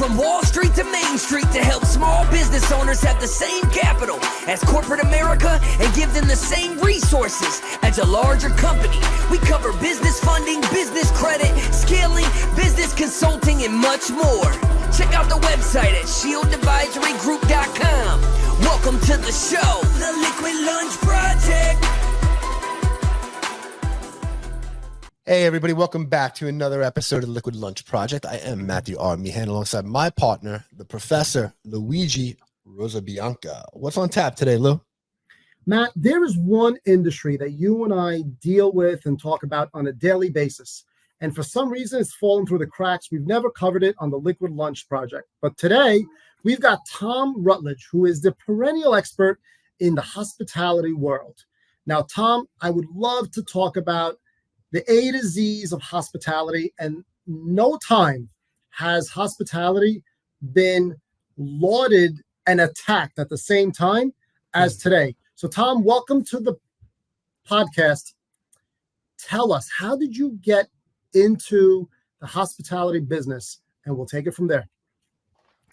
From Wall Street to Main Street to help small business owners have the same capital as corporate America and give them the same resources as a larger company. We cover business funding, business credit, scaling, business consulting, and much more. Check out the website at shieldadvisorygroup.com. Welcome to the show, The Liquid Lunch Project. Hey everybody, welcome back to another episode of the Liquid Lunch Project. I am Matthew R. Meehan alongside my partner, the Professor Luigi Rosabianca. What's on tap today, Lou? Matt, there is one industry that you and I deal with and talk about on a daily basis. And for some reason, it's fallen through the cracks. We've never covered it on the Liquid Lunch Project. But today, we've got Tom Rutledge, who is the perennial expert in the hospitality world. Now, Tom, I would love to talk about the A to Z's of hospitality, and no time has hospitality been lauded and attacked at the same time as today. So, Tom, welcome to the podcast. Tell us, how did you get into the hospitality business? And we'll take it from there.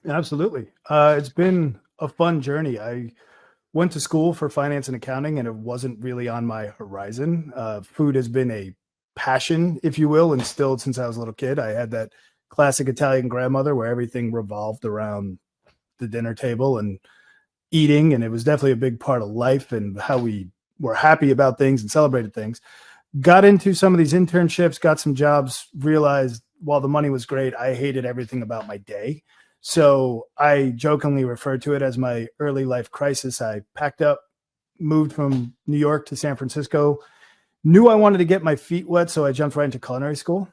Absolutely. It's been a fun journey. I went to school for finance and accounting, and it wasn't really on my horizon. Food has been a passion, if you will, instilled since I was a little kid. I had that classic Italian grandmother where everything revolved around the dinner table and eating, and it was definitely a big part of life and how we were happy about things and celebrated things. Got into some of these internships, got some jobs, realized while the money was great, I hated everything about my day. So I jokingly refer to it as my early life crisis. I packed up, moved from New York to San Francisco, knew I wanted to get my feet wet, so I jumped right into culinary school,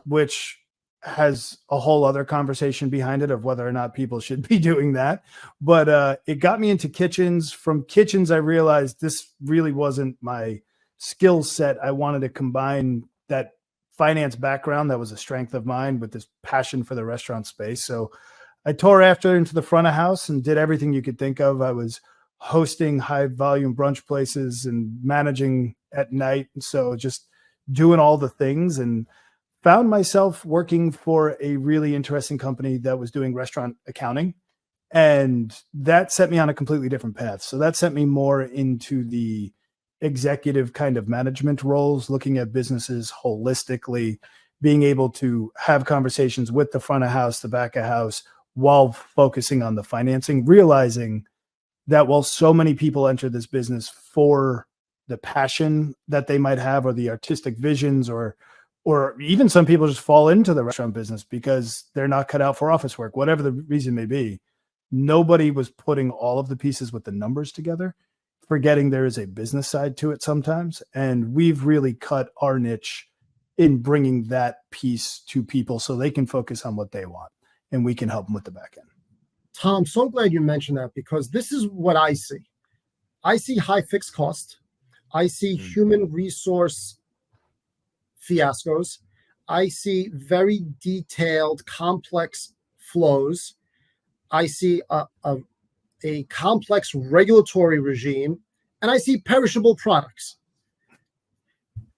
which has a whole other conversation behind it of whether or not people should be doing that. But it got me into kitchens. From kitchens, I realized this really wasn't my skill set. I wanted to combine that finance background that was a strength of mine with this passion for the restaurant space. So I tore after into the front of house and did everything you could think of. I was hosting high volume brunch places and managing at night. And so just doing all the things, and found myself working for a really interesting company that was doing restaurant accounting. And that set me on a completely different path. So that sent me more into the executive kind of management roles, looking at businesses holistically, being able to have conversations with the front of house, the back of house, while focusing on the financing, realizing that while so many people enter this business for the passion that they might have, or the artistic visions, or even some people just fall into the restaurant business because they're not cut out for office work, whatever the reason may be, nobody was putting all of the pieces with the numbers together, forgetting there is a business side to it sometimes. And we've really cut our niche in bringing that piece to people so they can focus on what they want, and we can help them with the back end. Tom, so glad you mentioned that, because this is what I see. I see high fixed cost. I see human resource fiascos. I see very detailed, complex flows. I see a complex regulatory regime, and I see perishable products.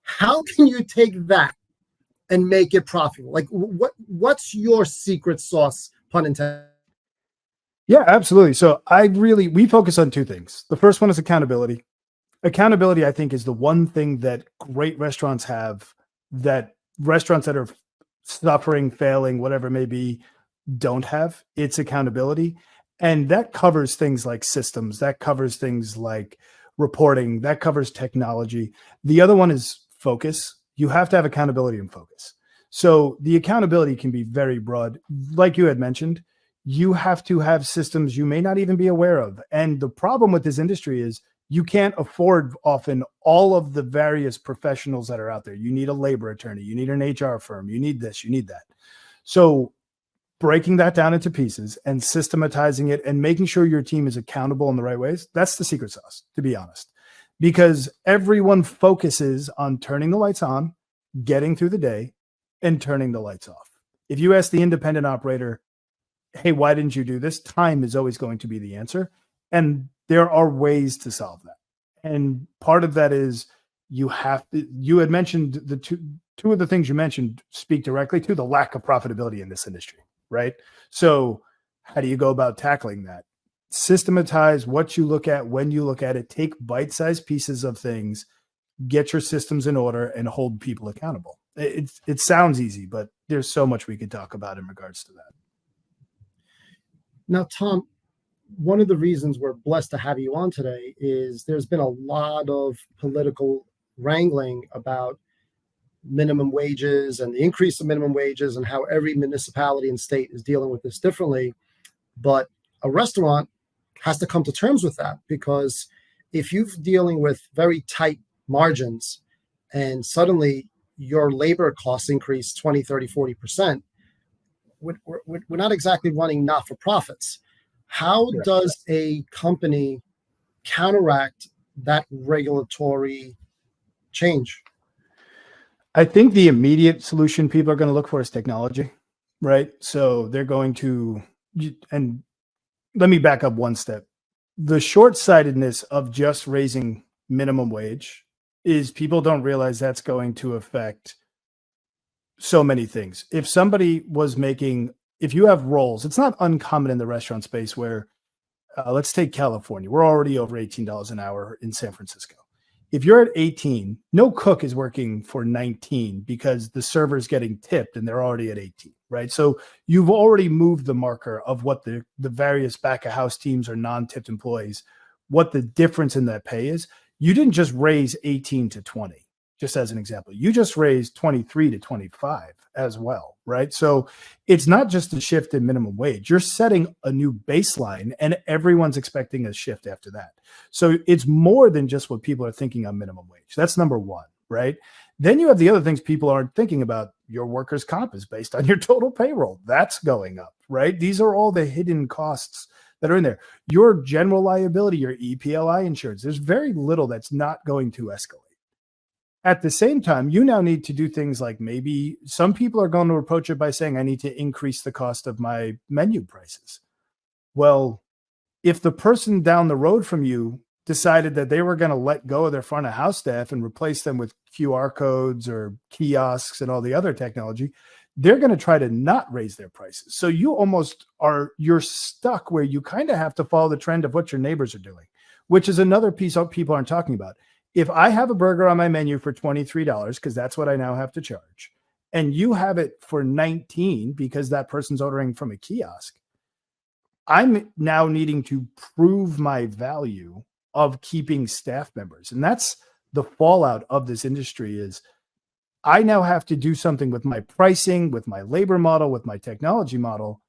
How can you take that and make it profitable? Like, what's your secret sauce, pun intended? Yeah, absolutely. So we focus on two things. The first one is accountability. Accountability, I think, is the one thing that great restaurants have that restaurants that are suffering, failing, whatever it may be, don't have. It's accountability. And that covers things like systems. That covers things like reporting. That covers technology. The other one is focus. You have to have accountability and focus. So the accountability can be very broad. Like you had mentioned, you have to have systems you may not even be aware of. And the problem with this industry is you can't afford often all of the various professionals that are out there. You need a labor attorney. You need an HR firm. You need this, you need that. So breaking that down into pieces and systematizing it and making sure your team is accountable in the right ways, that's the secret sauce, to be honest. Because everyone focuses on turning the lights on, getting through the day, and turning the lights off. If you ask the independent operator, hey, why didn't you do this? Time is always going to be the answer. And there are ways to solve that. And part of that is you had mentioned the two of the things you mentioned speak directly to the lack of profitability in this industry. right? So how do you go about tackling that? Systematize what you look at when you look at it, take bite-sized pieces of things, get your systems in order, and hold people accountable. It sounds easy, but there's so much we could talk about in regards to that. Now, Tom, one of the reasons we're blessed to have you on today is there's been a lot of political wrangling about minimum wages and the increase of minimum wages and how every municipality and state is dealing with this differently. But a restaurant has to come to terms with that, because if you're dealing with very tight margins and suddenly your labor costs increase 20, 30, 40%, we're not exactly running not-for-profits. How does a company counteract that regulatory change? I think the immediate solution people are going to look for is technology, right? So they're going to, and let me back up one step. The short-sightedness of just raising minimum wage is people don't realize that's going to affect so many things. If somebody was making, if you have roles, it's not uncommon in the restaurant space where, let's take California. We're already over $18 an hour in San Francisco. If you're at 18, no cook is working for 19 because the server's getting tipped and they're already at 18, right? So you've already moved the marker of what the various back of house teams or non-tipped employees, what the difference in that pay is. You didn't just raise 18 to 20, just as an example. You just raised 23 to 25 as well, right? So it's not just a shift in minimum wage. You're setting a new baseline and everyone's expecting a shift after that. So it's more than just what people are thinking on minimum wage. That's number one, right? Then you have the other things people aren't thinking about. Your workers' comp is based on your total payroll. That's going up, right? These are all the hidden costs that are in there. Your general liability, your EPLI insurance, there's very little that's not going to escalate. At the same time, you now need to do things like, maybe some people are going to approach it by saying, I need to increase the cost of my menu prices. Well, if the person down the road from you decided that they were going to let go of their front of house staff and replace them with QR codes or kiosks and all the other technology, they're going to try to not raise their prices. So you almost you're stuck where you kind of have to follow the trend of what your neighbors are doing, which is another piece of people aren't talking about. If I have a burger on my menu for $23, because that's what I now have to charge, and you have it for $19 because that person's ordering from a kiosk, I'm now needing to prove my value of keeping staff members. And that's the fallout of this industry is I now have to do something with my pricing, with my labor model, with my technology model,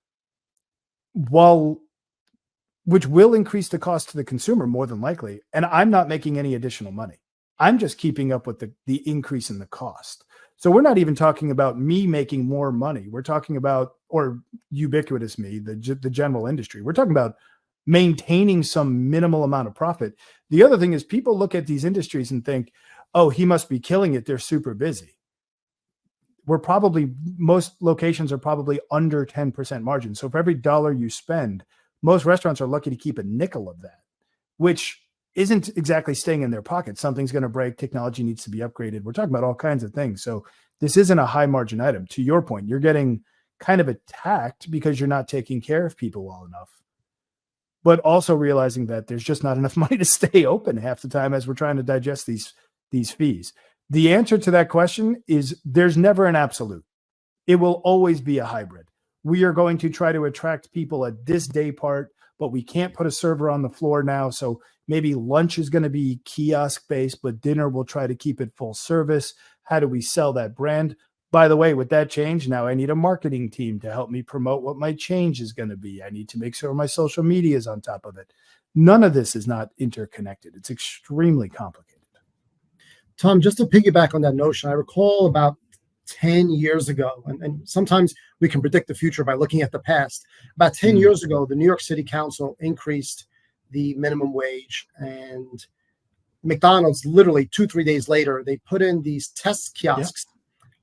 which will increase the cost to the consumer more than likely. And I'm not making any additional money. I'm just keeping up with the increase in the cost. So we're not even talking about me making more money. We're talking about, or ubiquitous me, the general industry. We're talking about maintaining some minimal amount of profit. The other thing is people look at these industries and think, oh, he must be killing it. They're super busy. Most locations are probably under 10% margin. So for every dollar you spend, most restaurants are lucky to keep a nickel of that, which isn't exactly staying in their pocket. Something's going to break. Technology needs to be upgraded. We're talking about all kinds of things. So this isn't a high margin item. To your point, you're getting kind of attacked because you're not taking care of people well enough, but also realizing that there's just not enough money to stay open half the time as we're trying to digest these fees. The answer to that question is there's never an absolute. It will always be a hybrid. We are going to try to attract people at this day part, but we can't put a server on the floor now. So maybe lunch is going to be kiosk based, but dinner we'll try to keep it full service. How do we sell that brand? By the way, with that change, now I need a marketing team to help me promote what my change is going to be. I need to make sure my social media is on top of it. None of this is not interconnected. It's extremely complicated. Tom, just to piggyback on that notion, I recall about 10 years ago, and sometimes we can predict the future by looking at the past. About 10 years ago, the New York City Council increased the minimum wage, and McDonald's literally 2-3 days later, they put in these test kiosks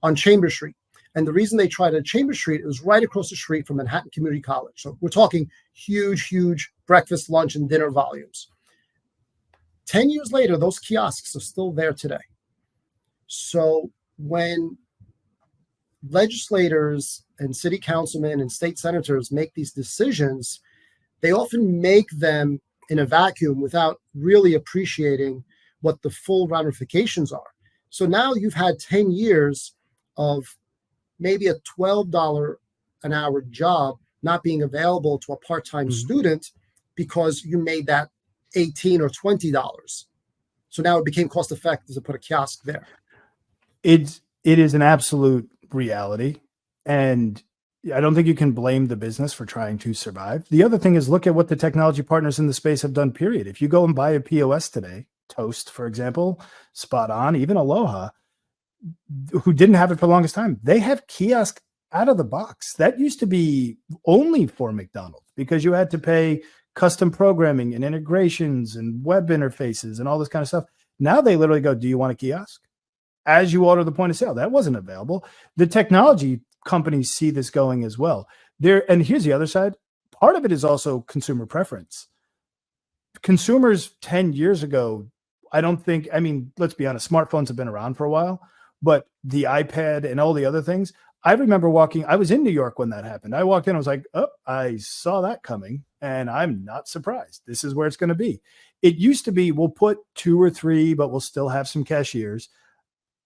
on Chambers Street. And the reason they tried at Chambers Street, it was right across the street from Manhattan Community College. So we're talking huge breakfast, lunch, and dinner volumes. 10 years later, those kiosks are still there today. So when legislators and city councilmen and state senators make these decisions, they often make them in a vacuum without really appreciating what the full ramifications are. So now you've had 10 years of maybe a $12 an hour job not being available to a part-time student because you made that $18 or $20. So now it became cost effective to put a kiosk there. It is an absolute reality. And I don't think you can blame the business for trying to survive. The other thing is, look at what the technology partners in the space have done, period. If you go and buy a POS today, Toast, for example, Spot On, even Aloha, who didn't have it for the longest time, they have kiosk out of the box. That used to be only for McDonald's because you had to pay custom programming and integrations and web interfaces and all this kind of stuff. Now they literally go, do you want a kiosk? As you order the point of sale. That wasn't available. The technology companies see this going as well. And here's the other side. Part of it is also consumer preference. Consumers 10 years ago, let's be honest, smartphones have been around for a while, but the iPad and all the other things, I remember I was in New York when that happened. I walked in, I was like, oh, I saw that coming and I'm not surprised. This is where it's going to be. It used to be, we'll put 2 or 3, but we'll still have some cashiers.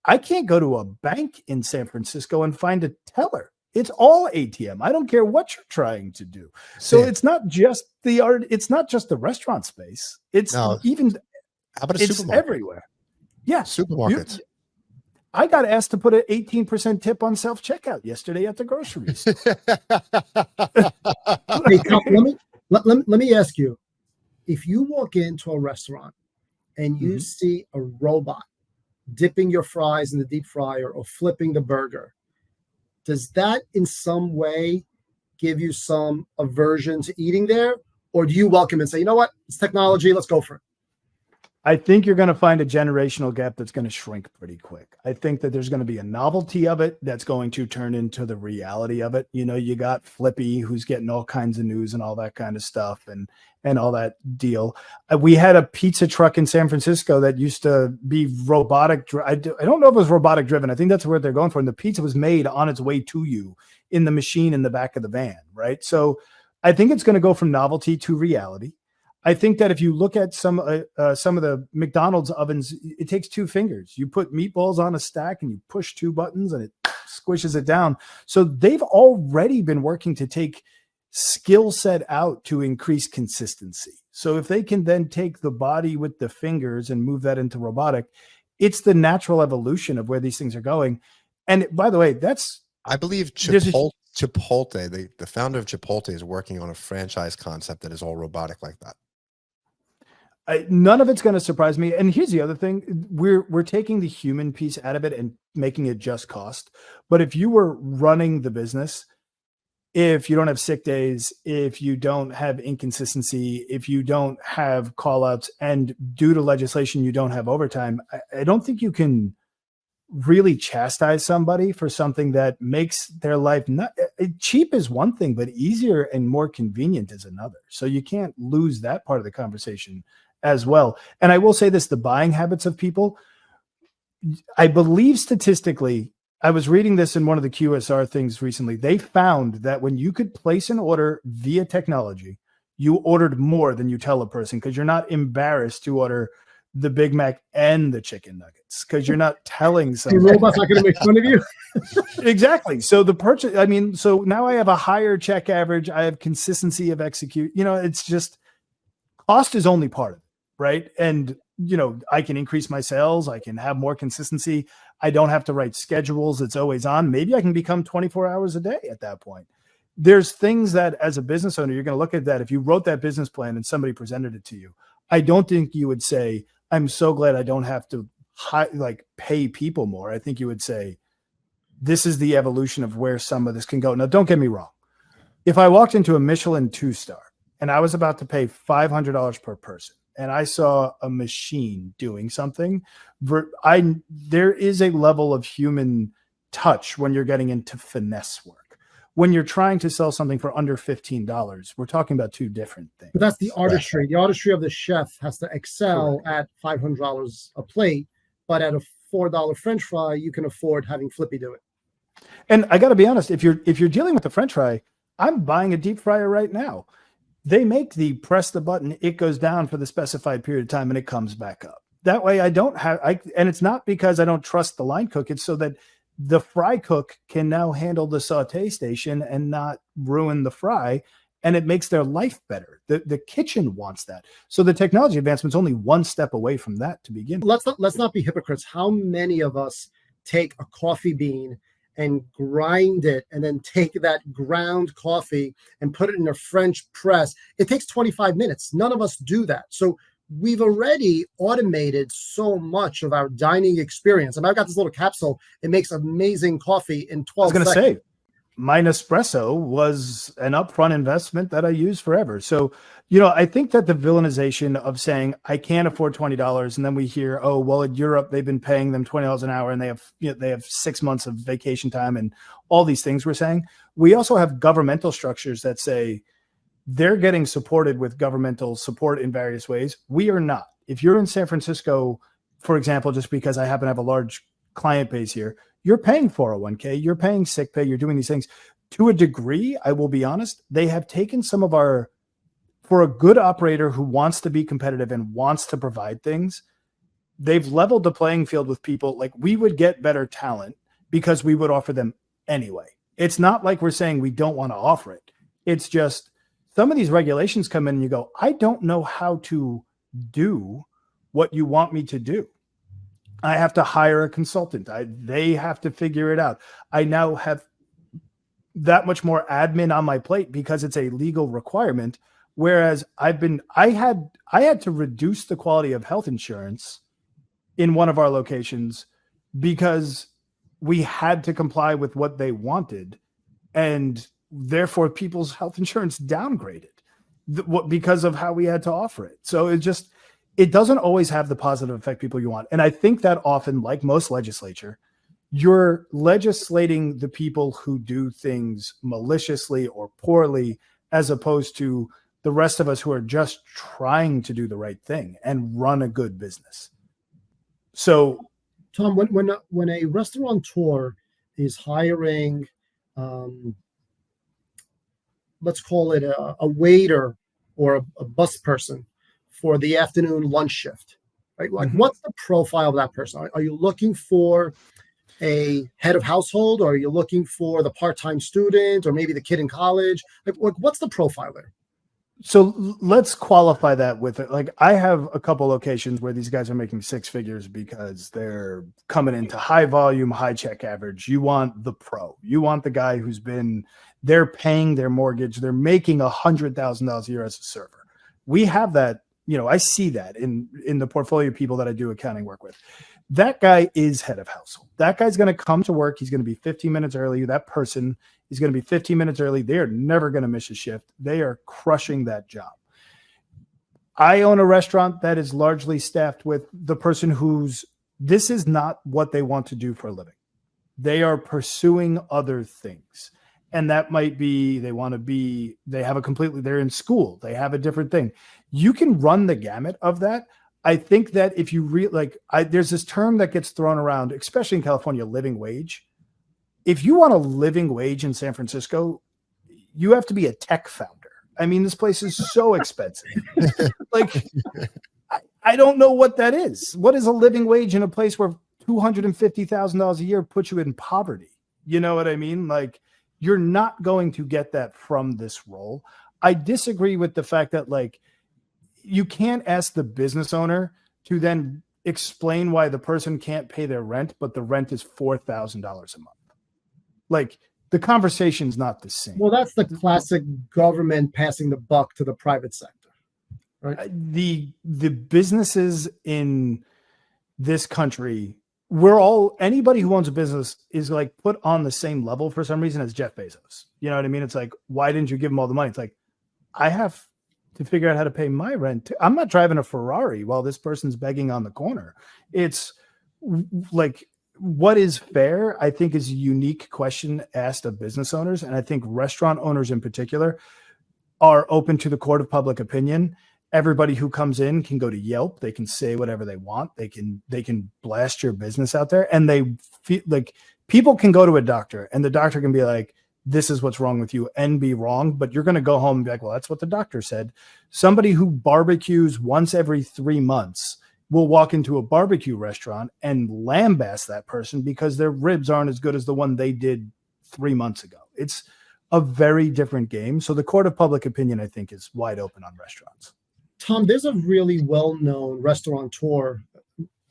I can't go to a bank in San Francisco and find a teller. It's all ATM. I don't care what you're trying to do. So it's not just the art. It's not just the restaurant space. It's how about a supermarket? Everywhere. Yeah. Supermarkets. I got asked to put an 18% tip on self-checkout yesterday at the grocery store. Hey, Tom, let me ask you, if you walk into a restaurant and you see a robot dipping your fries in the deep fryer or flipping the burger, does that in some way give you some aversion to eating there? Or do you welcome and say, you know what, it's technology, let's go for it? I think you're going to find a generational gap that's going to shrink pretty quick. I think that there's going to be a novelty of it that's going to turn into the reality of it. You know, you got Flippy, who's getting all kinds of news and all that kind of stuff and all that deal. We had a pizza truck in San Francisco that used to be robotic. I don't know if it was robotic driven. I think that's where they're going for. And the pizza was made on its way to you in the machine in the back of the van, right? So I think it's going to go from novelty to reality. I think that if you look at some of the McDonald's ovens, it takes 2 fingers. You put meatballs on a stack and you push 2 buttons and it squishes it down. So they've already been working to take skill set out to increase consistency. So if they can then take the body with the fingers and move that into robotic, it's the natural evolution of where these things are going. And by the way, I believe Chipotle, the founder of Chipotle, is working on a franchise concept that is all robotic like that. None of it's going to surprise me. And here's the other thing. We're taking the human piece out of it and making it just cost. But if you were running the business, if you don't have sick days, if you don't have inconsistency, if you don't have call outs, and due to legislation, you don't have overtime, I don't think you can really chastise somebody for something that makes their life not cheap is one thing, but easier and more convenient is another. So you can't lose that part of the conversation as well. And I will say this, the buying habits of people, I believe statistically, I was reading this in one of the QSR things recently. They found that when you could place an order via technology, you ordered more than you tell a person because you're not embarrassed to order the Big Mac and the chicken nuggets because you're not telling someone. The robot's not going to make fun of you. Exactly. So the purchase, so now I have a higher check average. I have consistency of execute. It's just cost is only part of it, right? And, I can increase my sales. I can have more consistency. I don't have to write schedules. It's always on. Maybe I can become 24 hours a day at that point. There's things that as a business owner, you're going to look at that. If you wrote that business plan and somebody presented it to you, I don't think you would say, I'm so glad I don't have to pay people more. I think you would say, this is the evolution of where some of this can go. Now, don't get me wrong. If I walked into a Michelin 2-star and I was about to pay $500 per person and I saw a machine doing something, there is a level of human touch when you're getting into finesse work. When you're trying to sell something for under $15, we're talking about 2 different things. But that's the artistry. The artistry of the chef has to excel at $500 a plate, but at a $4 French fry, you can afford having Flippy do it. And I got to be honest, if you're dealing with the French fry, I'm buying a deep fryer right now. They make the press the button, it goes down for the specified period of time and it comes back up. That way and it's not because I don't trust the line cook. It's so that the fry cook can now handle the saute station and not ruin the fry. And it makes their life better. The kitchen wants that. So the technology advancement's only one step away from that to begin. Let's not be hypocrites. How many of us take a coffee bean and grind it and then take that ground coffee and put it in a French press? It takes 25 minutes. None of us do that. So we've already automated so much of our dining experience. I mean, I've got this little capsule. It makes amazing coffee in 12 I was seconds. going to say, my Nespresso was an upfront investment that I used forever. So, I think that the villainization of saying I can't afford $20, and then we hear, oh, well, in Europe they've been paying them $20 an hour, and they have 6 months of vacation time, and all these things we're saying. We also have governmental structures that say they're getting supported with governmental support in various ways. We are not. If you're in San Francisco, for example, just because I happen to have a large client base here, you're paying 401k, you're paying sick pay, you're doing these things. To a degree, I will be honest, they have taken some of for a good operator who wants to be competitive and wants to provide things, they've leveled the playing field with people. Like, we would get better talent because we would offer them anyway. It's not like we're saying we don't want to offer it. It's just some of these regulations come in and you go, I don't know how to do what you want me to do. I have to hire a consultant. They have to figure it out. I now have that much more admin on my plate because it's a legal requirement. Whereas I had to reduce the quality of health insurance in one of our locations because we had to comply with what they wanted, and therefore people's health insurance downgraded because of how we had to offer it. So it doesn't always have the positive effect people you want. And I think that often, like most legislature, you're legislating the people who do things maliciously or poorly, as opposed to the rest of us who are just trying to do the right thing and run a good business. So, Tom, when a restaurateur is hiring, let's call it a waiter or a bus person for the afternoon lunch shift, right? Like, what's the profile of that person? Are you looking for a head of household, or are you looking for the part-time student, or maybe the kid in college? Like, what's the profile there? So let's qualify that with it. Like, I have a couple locations where these guys are making six figures because they're coming into high volume, high check average. You want the pro. You want the guy they're paying their mortgage. They're making $100,000 a year as a server. We have that. I see that in the portfolio of people that I do accounting work with. That guy is head of household. That guy's going to come to work. He's going to be 15 minutes early. That person is going to be 15 minutes early. They are never going to miss a shift. They are crushing that job. I own a restaurant that is largely staffed with the person this is not what they want to do for a living. They are pursuing other things. And that might be, they're in school. They have a different thing. You can run the gamut of that. I think that if you there's this term that gets thrown around, especially in California, living wage. If you want a living wage in San Francisco, you have to be a tech founder. I mean, this place is so expensive. I don't know what that is. What is a living wage in a place where $250,000 a year puts you in poverty? You know what I mean? Like, you're not going to get that from this role. I disagree with the fact that, you can't ask the business owner to then explain why the person can't pay their rent, but the rent is $4,000 a month. The conversation's not the same. Well, that's the classic government passing the buck to the private sector, right? The businesses in this country, anybody who owns a business is put on the same level for some reason as Jeff Bezos. You know what I mean? It's like, why didn't you give him all the money? It's like, I have to figure out how to pay my rent too. I'm not driving a Ferrari while this person's begging on the corner. It's what is fair, I think, is a unique question asked of business owners. And I think restaurant owners in particular are open to the court of public opinion. Everybody who comes in can go to Yelp. They can say whatever they want. They can blast your business out there. And they feel like People can go to a doctor and the doctor can be like, this is what's wrong with you, and be wrong, but you're going to go home and be like, well, that's what the doctor said. Somebody who barbecues once every 3 months will walk into a barbecue restaurant and lambaste that person because their ribs aren't as good as the one they did 3 months ago. It's a very different game. So the court of public opinion, I think, is wide open on restaurants. Tom, there's a really well-known restaurateur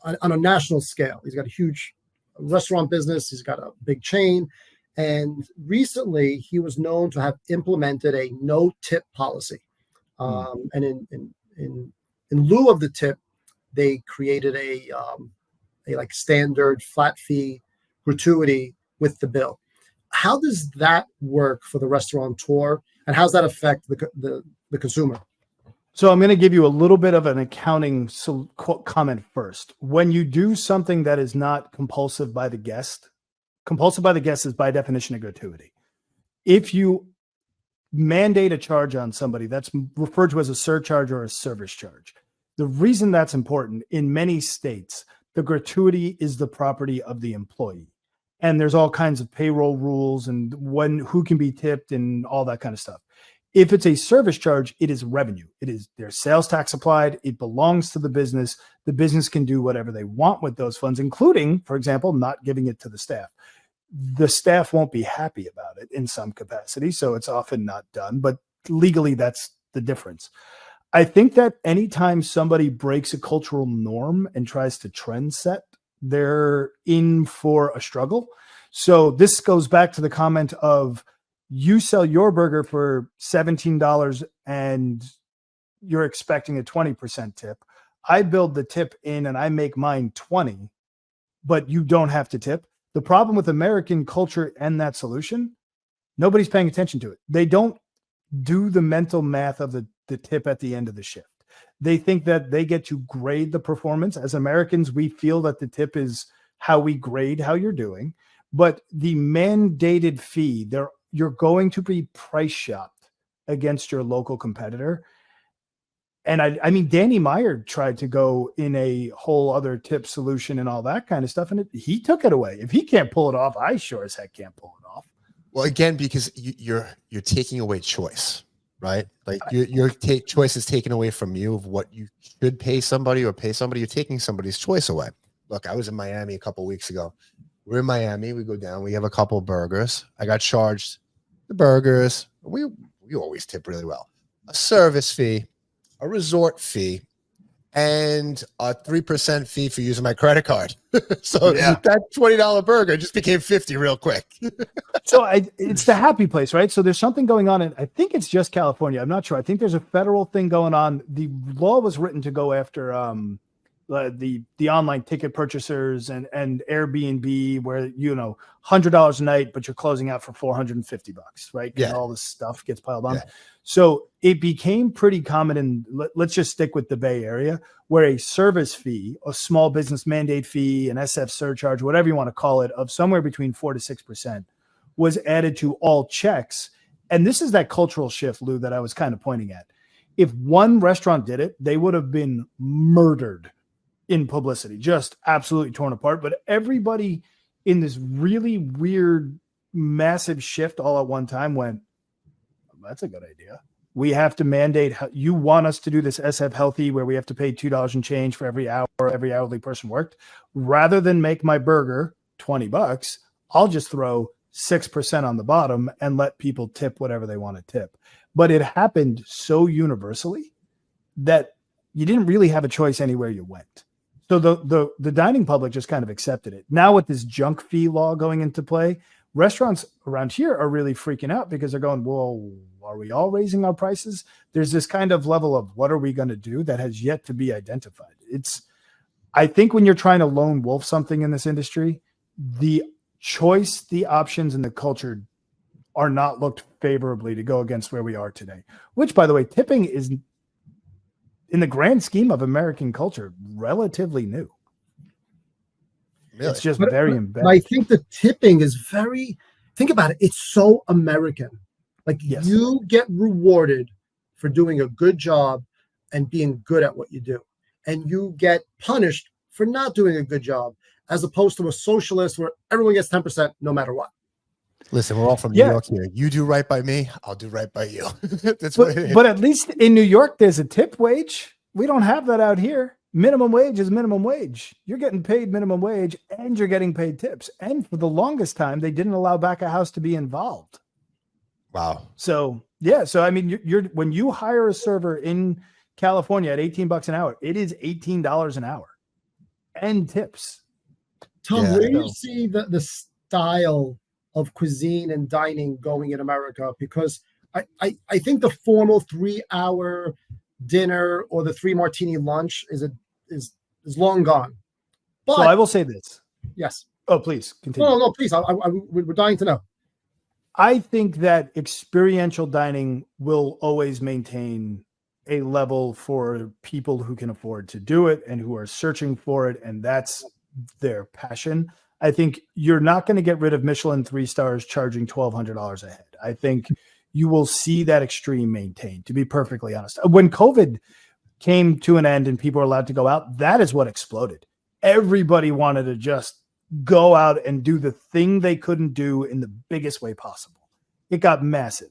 on a national scale. He's got a huge restaurant business. He's got a big chain. And recently, he was known to have implemented a no-tip policy. And in lieu of the tip, they created a like standard flat fee gratuity with the bill. How does that work for the restaurateur, and how does that affect the consumer? So I'm going to give you a little bit of an accounting comment first. When you do something that is not compulsive by the guest is by definition a gratuity. If you mandate a charge on somebody, that's referred to as a surcharge or a service charge. The reason that's important, in many states, the gratuity is the property of the employee. And there's all kinds of payroll rules and who can be tipped and all that kind of stuff. If it's a service charge, it is revenue. It is their sales tax applied. It belongs to the business. The business can do whatever they want with those funds, including, for example, not giving it to the staff. The staff won't be happy about it in some capacity, so it's often not done. But legally, that's the difference. I think that anytime somebody breaks a cultural norm and tries to trend set, they're in for a struggle. So this goes back to the comment of, you sell your burger for $17 and you're expecting a 20% tip. I build the tip in and I make mine 20, but you don't have to tip. The problem with American culture and that solution, nobody's paying attention to it. They don't do the mental math of the tip at the end of the shift. They think that they get to grade the performance. As Americans, we feel that the tip is how we grade how you're doing, but the mandated fee, you're going to be price shopped against your local competitor. And I mean, Danny Meyer tried to go in a whole other tip solution and all that kind of stuff, and he took it away. If he can't pull it off, I sure as heck can't pull it off. Well, again, because you're taking away choice, right? Like your choice is taken away from you of what you should pay somebody or pay somebody. You're taking somebody's choice away. Look, I was in Miami a couple weeks ago. We're in Miami. We go down. We have a couple burgers. I got charged the burgers. We always tip really well. A service fee, a resort fee, and a 3% fee for using my credit card. So that $20 burger just became $50 real quick. So it's the happy place, right? So there's something going on, and I think it's just California. I'm not sure. I think there's a federal thing going on. The law was written to go after the online ticket purchasers and Airbnb, where $100 a night, but you're closing out for $450, right? And all this stuff gets piled on. Yeah. So it became pretty common, and let's just stick with the Bay Area, where a service fee, a small business mandate fee, an SF surcharge, whatever you want to call it, of somewhere between 4 to 6% was added to all checks. And this is that cultural shift, Lou, that I was kind of pointing at. If one restaurant did it, they would have been murdered in publicity, just absolutely torn apart. But everybody in this really weird, massive shift all at one time went, that's a good idea. We have to mandate, you want us to do this SF healthy where we have to pay $2 and change for every hour every hourly person worked. Rather than make my burger $20, I'll just throw 6% on the bottom and let people tip whatever they want to tip. But it happened so universally that you didn't really have a choice anywhere you went. So the dining public just kind of accepted it. Now with this junk fee law going into play, restaurants around here are really freaking out because they're going, well, are we all raising our prices? There's this kind of level of what are we going to do that has yet to be identified. I think when you're trying to lone wolf something in this industry, the choice, the options, and the culture are not looked favorably to go against where we are today, which, by the way, tipping is, in the grand scheme of American culture, relatively new. Really? It's just very embedded. I think the tipping is think about it. It's so American. Like you get rewarded for doing a good job and being good at what you do. And you get punished for not doing a good job as opposed to a socialist where everyone gets 10% no matter what. Listen, we're all from New Yeah. York here. You do right by me, I'll do right by you. That's what it is. But at least in New York, there's a tip wage. We don't have that out here. Minimum wage is minimum wage. You're getting paid minimum wage and you're getting paid tips. And for the longest time, they didn't allow back of house to be involved. Wow. So, yeah. So, I mean, you're when you hire a server in California at $18 an hour, it is $18 an hour and tips. Tom, Yeah, where do so- you see the style of cuisine and dining going in America? Because I think the formal 3-hour dinner or the 3 martini lunch is long gone. But So I will say this. yes. Oh, please continue. No, please. We're dying to know. I think that experiential dining will always maintain a level for people who can afford to do it and who are searching for it, and that's their passion. I think you're not going to get rid of Michelin 3 stars charging $1,200 a head. I think you will see that extreme maintained, to be perfectly honest. When COVID came to an end and people were allowed to go out, that is what exploded. Everybody wanted to just go out and do the thing they couldn't do in the biggest way possible. It got massive.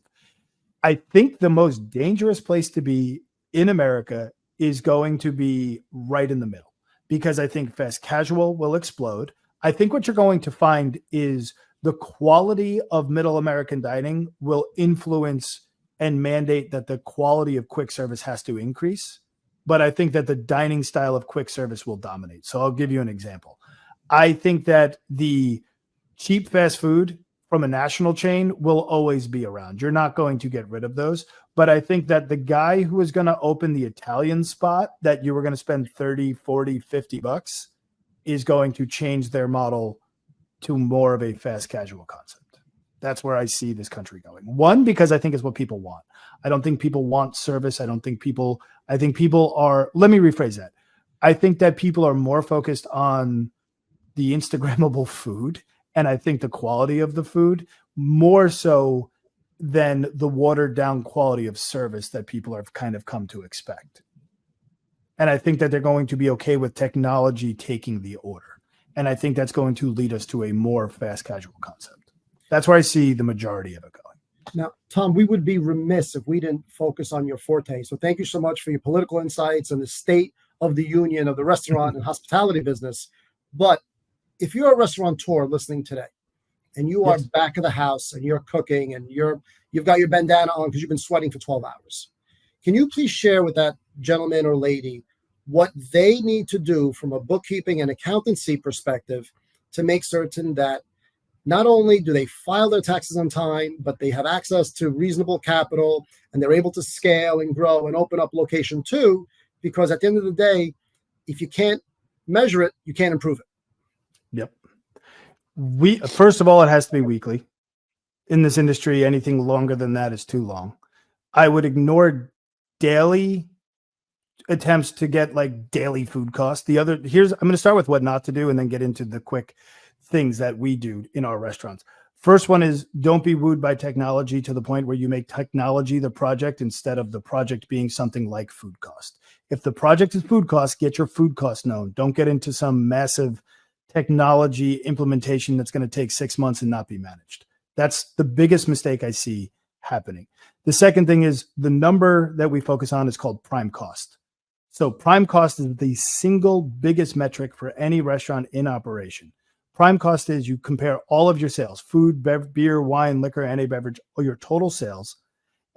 I think the most dangerous place to be in America is going to be right in the middle, because I think fast casual will explode. I think what you're going to find is the quality of middle American dining will influence and mandate that the quality of quick service has to increase. But I think that the dining style of quick service will dominate. So I'll give you an example. I think that the cheap fast food from a national chain will always be around. You're not going to get rid of those. But I think that the guy who is going to open the Italian spot that you were going to spend 30, 40, 50 bucks is going to change their model to more of a fast casual concept. That's where I see this country going. One, because I think it's what people want. I don't think people want service. I think people are, let me rephrase that. I think that people are more focused on the Instagrammable food, and I think the quality of the food more so than the watered down quality of service that people have kind of come to expect. And I think that they're going to be okay with technology taking the order. And I think that's going to lead us to a more fast casual concept. That's where I see the majority of it going. Now, Tom, we would be remiss if we didn't focus on your forte. So thank you so much for your political insights and the state of the union of the restaurant and hospitality business. But if you're a restaurateur listening today and you are Yes. back of the house and you're cooking and you've got your bandana on because you've been sweating for 12 hours, can you please share with that gentleman or lady what they need to do from a bookkeeping and accountancy perspective to make certain that not only do they file their taxes on time, but they have access to reasonable capital and they're able to scale and grow and open up location 2? Because at the end of the day, if you can't measure it, you can't improve it. Yep. First of all, it has to be weekly. In this industry, anything longer than that is too long. I would ignore daily attempts to get like daily food costs. I'm going to start with what not to do and then get into the quick things that we do in our restaurants. First one is don't be wooed by technology to the point where you make technology the project instead of the project being something like food cost. If the project is food cost, get your food cost known. Don't get into some massive technology implementation that's going to take 6 months and not be managed. That's the biggest mistake I see happening. The second thing is the number that we focus on is called prime cost. So prime cost is the single biggest metric for any restaurant in operation. Prime cost is you compare all of your sales, food, beer, wine, liquor, any beverage, or your total sales,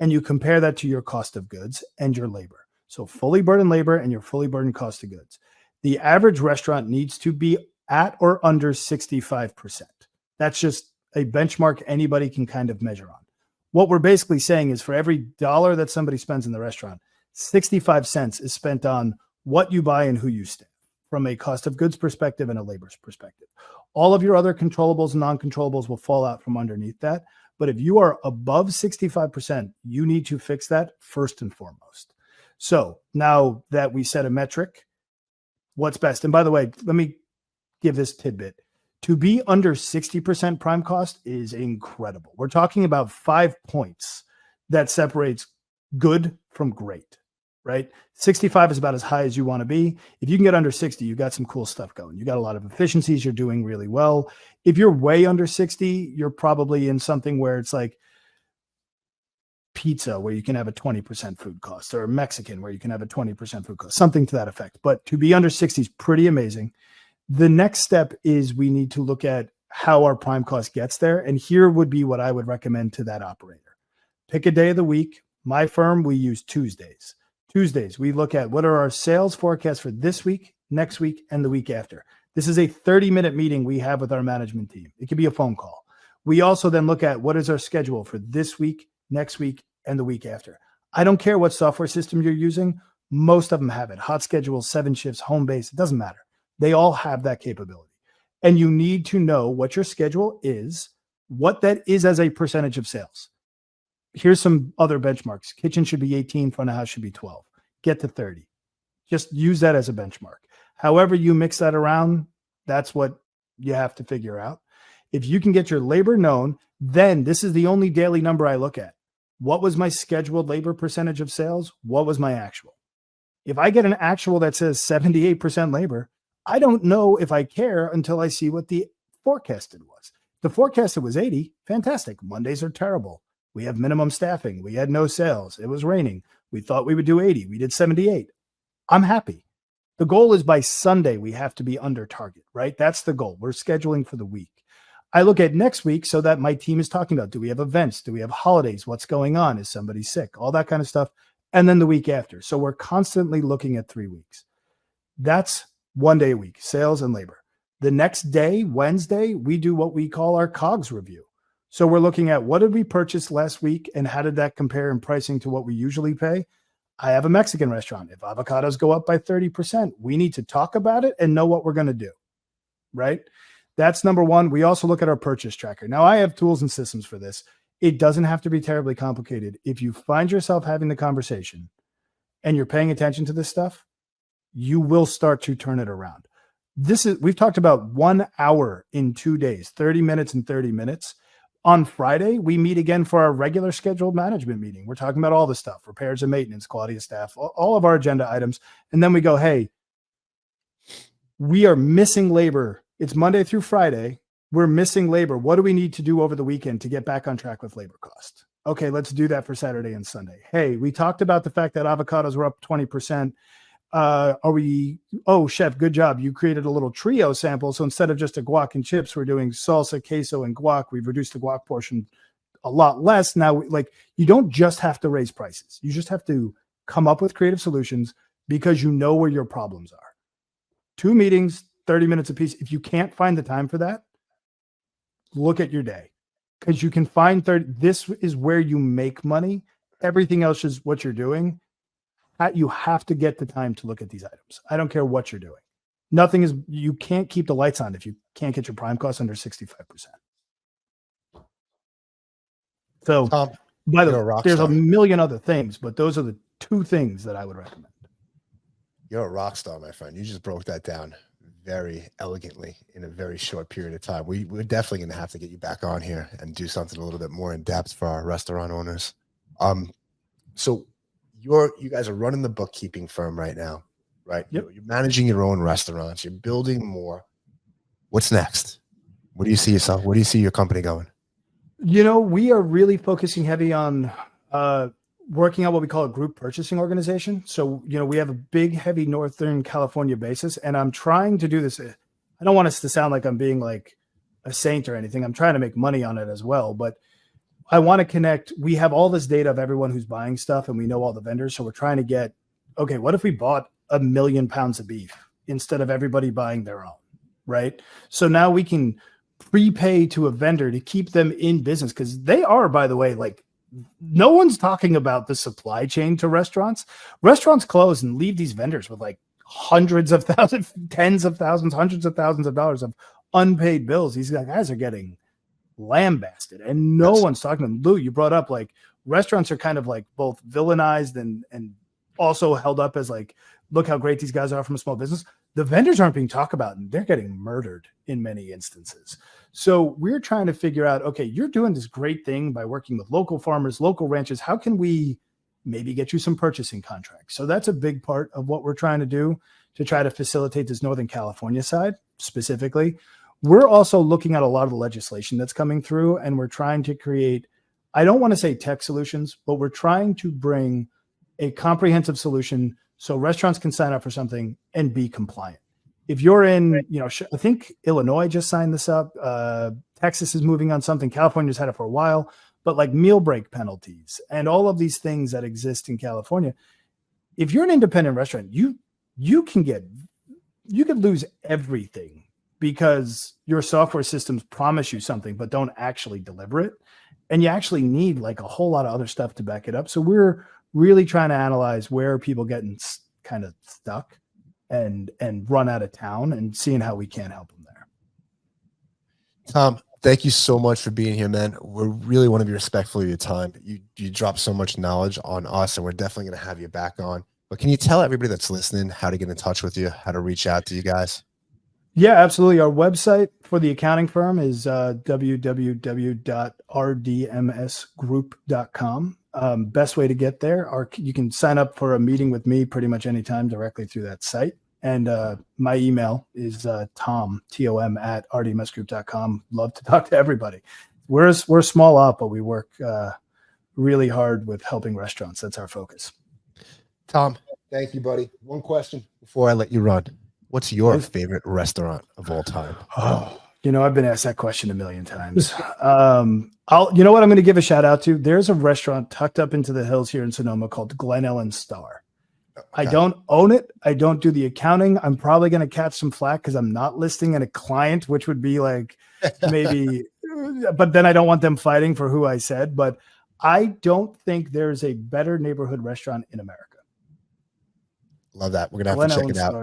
and you compare that to your cost of goods and your labor. So fully burdened labor and your fully burdened cost of goods. The average restaurant needs to be at or under 65%. That's just a benchmark anybody can kind of measure on. What we're basically saying is for every dollar that somebody spends in the restaurant, 65 cents is spent on what you buy and who you staff from a cost of goods perspective and a labor perspective. All of your other controllables and non-controllables will fall out from underneath that. But if you are above 65%, you need to fix that first and foremost. So now that we set a metric, what's best? And by the way, let me give this tidbit. To be under 60% prime cost is incredible. We're talking about 5 points that separates good from great. right? 65 is about as high as you want to be. If you can get under 60, you've got some cool stuff going. You got a lot of efficiencies. You're doing really well. If you're way under 60, you're probably in something where it's like pizza, where you can have a 20% food cost, or Mexican, where you can have a 20% food cost, something to that effect. But to be under 60 is pretty amazing. The next step is we need to look at how our prime cost gets there. And here would be what I would recommend to that operator. Pick a day of the week. My firm, we use Tuesdays. Tuesdays, we look at what are our sales forecasts for this week, next week, and the week after. This is a 30-minute meeting we have with our management team. It could be a phone call. We also then look at what is our schedule for this week, next week, and the week after. I don't care what software system you're using. Most of them have it. Hot Schedule, 7 shifts, home base, it doesn't matter. They all have that capability. And you need to know what your schedule is, what that is as a percentage of sales. Here's some other benchmarks. Kitchen should be 18, front of house should be 12. Get to 30. Just use that as a benchmark. However you mix that around, that's what you have to figure out. If you can get your labor known, then this is the only daily number I look at. What was my scheduled labor percentage of sales? What was my actual? If I get an actual that says 78% labor, I don't know if I care until I see what the forecasted was. The forecasted was 80. Fantastic. Mondays are terrible. We have minimum staffing. We had no sales. It was raining. We thought we would do 80. We did 78. I'm happy. The goal is by Sunday, we have to be under target, right? That's the goal. We're scheduling for the week. I look at next week so that my team is talking about, do we have events? Do we have holidays? What's going on? Is somebody sick? All that kind of stuff. And then the week after. So we're constantly looking at 3 weeks. That's 1 day a week, sales and labor. The next day, Wednesday, we do what we call our COGS review. So we're looking at what did we purchase last week and how did that compare in pricing to what we usually pay? I have a Mexican restaurant. If avocados go up by 30%, we need to talk about it and know what we're going to do, right? That's number one. We also look at our purchase tracker. Now, I have tools and systems for this. It doesn't have to be terribly complicated. If you find yourself having the conversation and you're paying attention to this stuff, you will start to turn it around. We've talked about 1 hour in 2 days, 30 minutes and 30 minutes. On Friday, we meet again for our regular scheduled management meeting. We're talking about all the stuff, repairs and maintenance, quality of staff, all of our agenda items. And then we go, hey, we are missing labor. It's Monday through Friday. We're missing labor. What do we need to do over the weekend to get back on track with labor cost? Okay, let's do that for Saturday and Sunday. Hey, we talked about the fact that avocados were up 20%. Chef, good job. You created a little trio sample. So instead of just a guac and chips, we're doing salsa, queso, and guac. We've reduced the guac portion a lot less. Now, you don't just have to raise prices. You just have to come up with creative solutions because you know where your problems are. 2 meetings, 30 minutes apiece. If you can't find the time for that, look at your day because you can find 30. This is where you make money. Everything else is what you're doing. You have to get the time to look at these items. I don't care what you're doing. You can't keep the lights on if you can't get your prime costs under 65%. So, Tom, by the way, there's star. a million other things, but those are the 2 things that I would recommend. You're a rock star, my friend. You just broke that down very elegantly in a very short period of time. We're definitely going to have to get you back on here and do something a little bit more in depth for our restaurant owners. So you guys are running the bookkeeping firm right now, right? Yep. You're managing your own restaurants. You're building more. What's next? Where do you see yourself? Where do you see your company going? We are really focusing heavy on working out what we call a group purchasing organization. So, we have a big, heavy Northern California basis, and I'm trying to do this. I don't want us to sound like I'm being like a saint or anything. I'm trying to make money on it as well, but I want to connect. We have all this data of everyone who's buying stuff and we know all the vendors. So we're trying to get, okay, what if we bought 1 million pounds of beef instead of everybody buying their own, right? So now we can prepay to a vendor to keep them in business because they are, by the way, no one's talking about the supply chain to restaurants. Restaurants close and leave these vendors with hundreds of thousands, tens of thousands, hundreds of thousands of dollars of unpaid bills. These guys are getting lambasted and no one's talking to them. Lou, you brought up restaurants are kind of both villainized and also held up as look how great these guys are from a small business. The vendors aren't being talked about and they're getting murdered in many instances. So we're trying to figure out, okay, you're doing this great thing by working with local farmers, local ranches. How can we maybe get you some purchasing contracts. So that's a big part of what we're trying to do to try to facilitate this Northern California side specifically. We're also looking at a lot of the legislation that's coming through, and we're trying to create, I don't want to say tech solutions, but we're trying to bring a comprehensive solution so restaurants can sign up for something and be compliant. If you're in, I think Illinois just signed this up. Texas is moving on something. California's had it for a while, but like meal break penalties and all of these things that exist in California. If you're an independent restaurant, you could lose everything because your software systems promise you something, but don't actually deliver it. And you actually need like a whole lot of other stuff to back it up. So we're really trying to analyze where people getting kind of stuck and run out of town and seeing how we can help them there. Tom, thank you so much for being here, man. We really want to be respectful of your time. You drop so much knowledge on us, and we're definitely going to have you back on. But can you tell everybody that's listening how to get in touch with you, how to reach out to you guys? Yeah, absolutely. Our website for the accounting firm is www.rdmsgroup.com. Best way to get there, you can sign up for a meeting with me pretty much anytime directly through that site. And my email is tom at rdmsgroup.com. Love to talk to everybody. We're a small op, but we work really hard with helping restaurants. That's our focus. Tom, thank you, buddy. One question before I let you run. What's your favorite restaurant of all time? Oh, I've been asked that question a million times. You know what I'm going to give a shout out to? There's a restaurant tucked up into the hills here in Sonoma called Glen Ellen Star. Okay. I don't own it. I don't do the accounting. I'm probably going to catch some flack because I'm not listing a client, which would be like maybe, but then I don't want them fighting for who I said. But I don't think there's a better neighborhood restaurant in America. Love that. We're going to have to check it out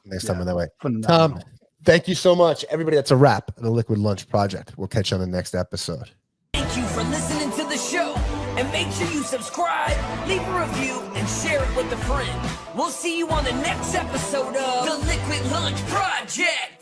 next time on that way. Phenomenal. Tom, thank you so much. Everybody, that's a wrap on the Liquid Lunch Project. We'll catch you on the next episode. Thank you for listening to the show. And make sure you subscribe, leave a review, and share it with a friend. We'll see you on the next episode of the Liquid Lunch Project.